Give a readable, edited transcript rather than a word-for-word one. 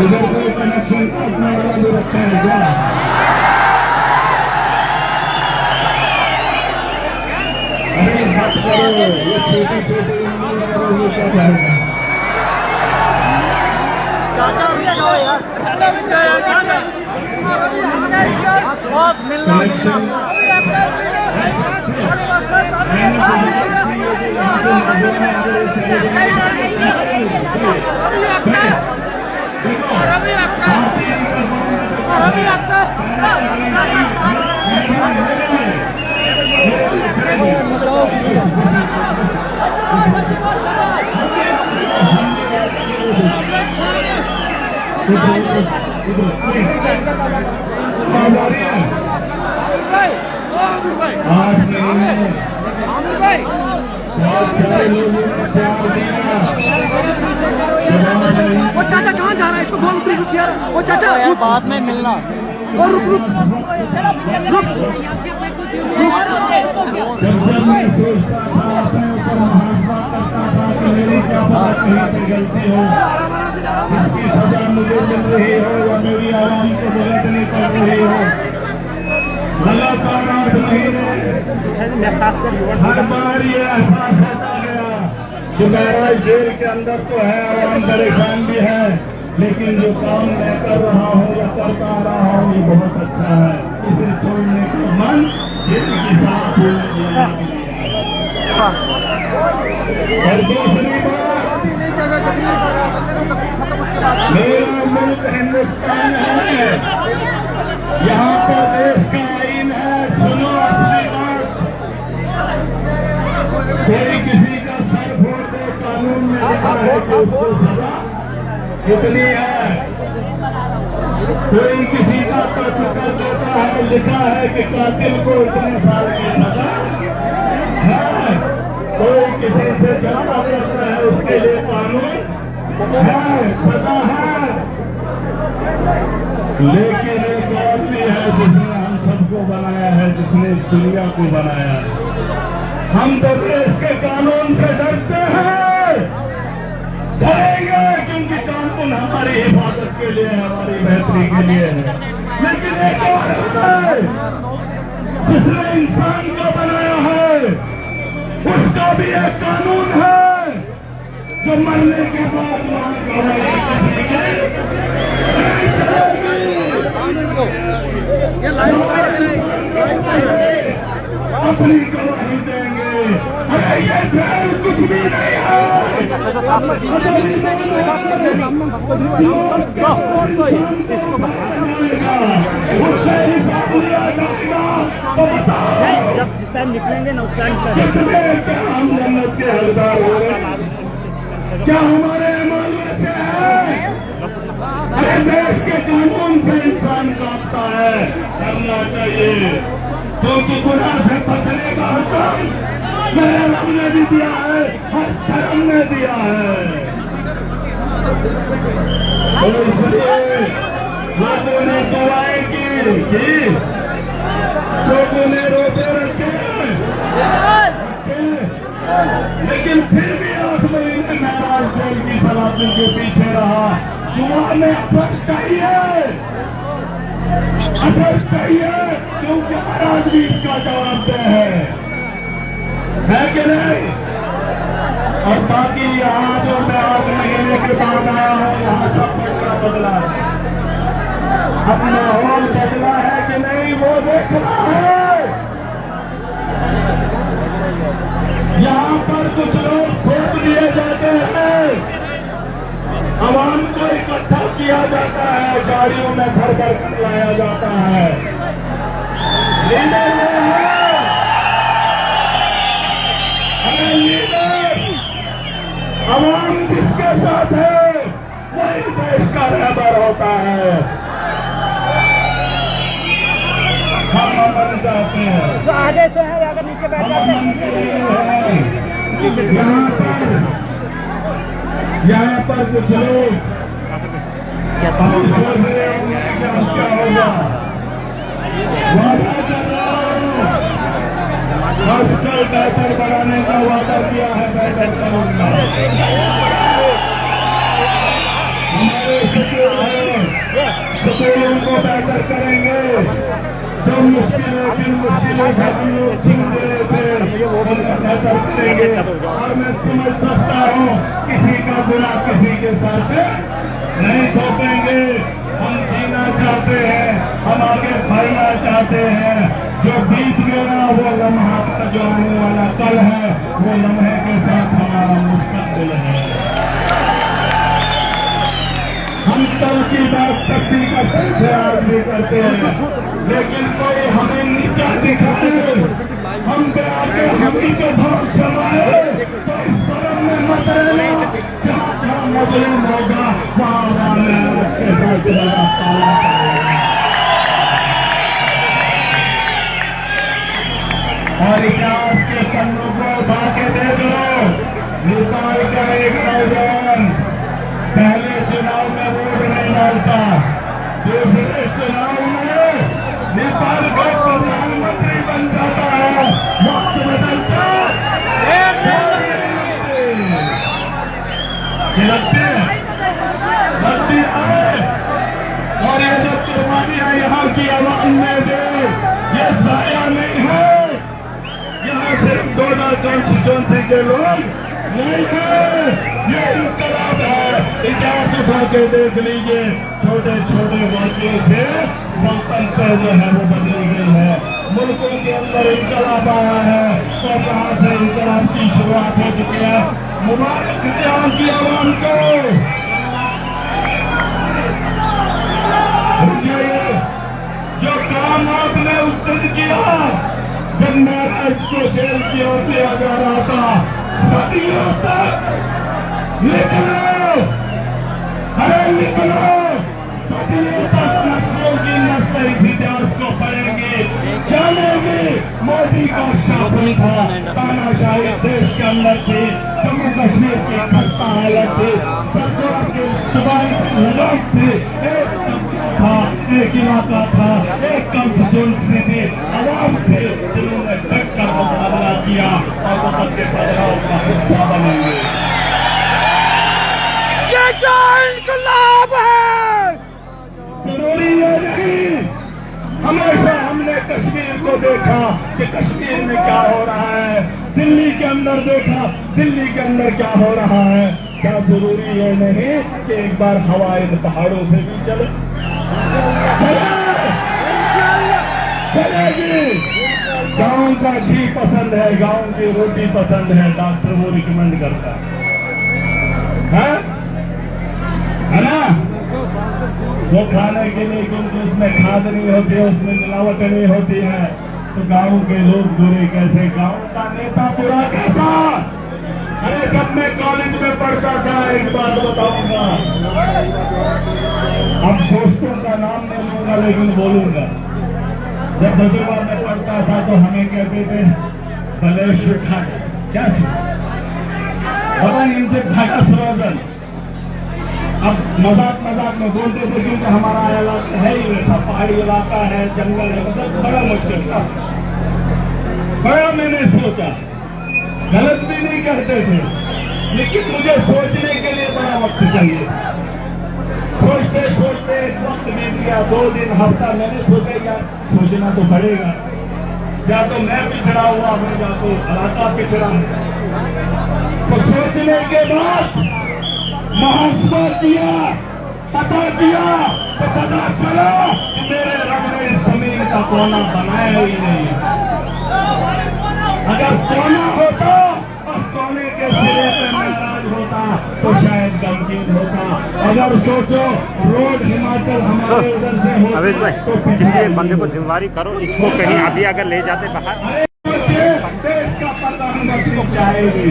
इधर कोई कनेक्शन अपना वाला भी रखा है क्या? अरे बात करो, ये छोटी छोटी ये क्या करेगा? बहुत मिलना वो चाचा कहाँ जा रहा है? इसको बोल रुक यार। वो चाचा यार बाद में मिलना। और रुक रुक रुक गलती हो, इसकी सजा मुझे मिल रही हो या मेरी आवाम को भुगतनी पड़ रही हो, अल्लाह का राज नहीं है। हर बार ये एहसास होता गया कि महराज जेल के अंदर तो है, आवाम परेशान भी है, लेकिन जो काम मैं कर रहा हूँ या करता आ रहा हूँ ये बहुत अच्छा है। इसे छोड़ने का मन जेल की साथ और दूसरी बात, मेरा मुल्क हिंदुस्तान है, यहाँ पर देश का आईन है। सुनो असली बात, कोई किसी का सर फोड़ दे, कानून में लिखा है कि उसको सजा कितनी है। कोई किसी का कत्ल कर देता है, लिखा है कि कातिल को इतने साल की सजा है। कोई किसी से झगड़ा करता है, उसके लिए कानून है, सजा है। लेकिन एक और भी है जिसने हम सबको बनाया है, जिसने इस दुनिया को बनाया है। हम तो देश के कानून से डरते हैं, डरेंगे क्योंकि कानून हमारी हिफाजत के लिए है, हमारी बेहतरी के लिए है। लेकिन एक और है जिसने इंसान को बनाया है, उसका भी एक कानून है जो मरने के बाद अपनी गवाही देंगे। अरे ये जेल कुछ भी नहीं है। उससे हिसाब लिया जाएगा। तो बताओ, जब जिस टाइम निकलेंगे ना उस टाइम कितने क्या हम जन्नत के हकदार हो रहे हैं? क्या हमारे अमल में से है? अरे देश के कानून से इंसान कांपता है, करना चाहिए, क्योंकि गुनाह से बचने का हुक्म मेरे रब ने भी दिया है, हर धर्म ने दिया है। तो इसलिए लोगों ने दुआएं की, लोगों ने रोजे रखे, लेकिन फिर भी 8 महीने महराज जेल की सलाखों के पीछे रहा। दुआ में असर चाहिए, क्योंकि हर आदमी इसका जवाब दे है कि नहीं? और बाकी यहाँ जो मैं 8 महीने के बाद आया हूँ, यहाँ सब कुछ बदला है, अपना माहौल बदला है कि नहीं वो देखना है। यहाँ पर कुछ लोग थोप दिए जाते हैं, आवाम को इकट्ठा किया जाता है, गाड़ियों में भर भर कर लाया जाता है। लीडर वो है, हमें लीडर आवाम जिसके साथ है वही देश का रहबर होता है। हम अमन चाहते हैं, तो आगे से है, अगर नीचे बैठ जाते हैं। यहाँ पर कुछ लोग क्या सोच रहे होंगे कि हम क्या होगा, वादा कर रहा हूँ हॉस्टल बेहतर बनाने का वादा किया है बेहतर करूंगा। हमारे स्कूलों को बेहतर करेंगे। जो मुश्किलें घर लोग छीन रहे थे उनका बेहतर करेंगे। और मैं समझ सकता हूँ किसी का बुरा किसी के साथ नहीं थोपेंगे। हम जीना चाहते हैं, हम आगे बढ़ना चाहते हैं। जो बीत गया वो लम्हा पर जो आने वाला कल है वो लम्हे के साथ हमारा मुस्तकबिल है। हम कल की बात शक्ति का ख्याल भी करते हैं, लेकिन कोई हमें नीचा दिखाए, हम पे आके हमी के भाव समाए तो इस परम में मत रहना। जहाँ मजलूम होगा वहाँ उसके साथ और इतिहास के पन्नों को उठा के देख लो। नेपाल का एक नौजवान पहले चुनाव में वोट नहीं डालता, दूसरे चुनाव में नेपाल का प्रधानमंत्री बन जाता है। वक्त बदलता लगती आए और ये सब कुर्बानियां यहाँ की आवाम में दे, ये साया नहीं है। यहाँ सिर्फ 2 कॉन्स्टिट्यूंसी के लोग नहीं है, ये इनकलाब है। इतिहास उठा के देख लीजिए, छोटे छोटे वाक्यों से संतंत्र जो है वो बदली गई है। मुल्कों के अंदर इनकलाब आया है और यहाँ से इनकलाब की शुरुआत हो चुकी है। मुबारक यहाँ की आवाम को। जो काम आपने उस दिन किया जब महाराज को जेल की ओर दिया जा रहा था, सदियों तक निकलो, अरे निकलो, सदियों तक नस्लों की नस्ल इस इतिहास को पढ़ेंगे, जानेंगे। मोदी का शासन था, तानाशाही देश के अंदर थी, जम्मू कश्मीर की खस्ता हालत थी, सरकार के सुधारी लगाम थे, एक इलाका था, एक कॉन्स्टिट्यूंसी थी, आवाम थे जिन्होंने डटकर मुकाबला किया और वक्त के बदलाव का हिस्सा बनेंगे। ये क्या इनकलाब है? जरूरी है नहीं। हमेशा हमने कश्मीर को देखा कि कश्मीर में क्या हो रहा है, दिल्ली के अंदर देखा दिल्ली के अंदर क्या हो रहा है। क्या जरूरी है नहीं कि एक बार हवा इन पहाड़ों से भी चले? चलेगी। गांव का घी पसंद है, गांव की रोटी पसंद है, डॉक्टर वो रिकमेंड करता है ना? वो खाने के लिए क्योंकि उसमें खाद नहीं होती है, उसमें मिलावट नहीं होती है, तो गांव के लोग बुरे कैसे, गांव का नेता बुरा कैसा? अरे जब मैं कॉलेज में पढ़ता था, एक बात बताऊंगा, अब दोस्तों का नाम नहीं लूंगा लेकिन बोलूंगा। जब बजुआ में पढ़ता था तो हमें कहते थे बलेश ठाकर, क्या पवन इनसे ढाका सरोजन। अब मजाक में बोलते थे क्योंकि हमारा इलाका है ही वैसा, पहाड़ी इलाका है, जंगल है, मतलब बड़ा मुश्किल था। बड़ा मैंने सोचा, गलत भी नहीं करते थे, लेकिन मुझे सोचने के लिए बड़ा वक्त चाहिए। सोचते सोचते एक वक्त बीत गया, 2 दिन, हफ्ता, मैंने सोचा यार सोचना तो पड़ेगा, या तो मैं पिछड़ा हुआ हूँ या तो इलाका पिछड़ा है। तो सोचने के बाद मुहासबा किया, पता किया तो पता चला कि मेरे रब ने इस जमीन का कोना बनाया ही नहीं। अगर कोना होता और कोने के सिरे पे नाराज होता तो शायद गमगीन होता। अगर सोचो रोड हिमाचल हमारे उधर से होता अवेश भाई, तो किसी एक बंदे को जिम्मेवारी करो, इसको कहीं अभी अगर ले जाते बाहर। देश का प्रधानमंत्री चाहेगी।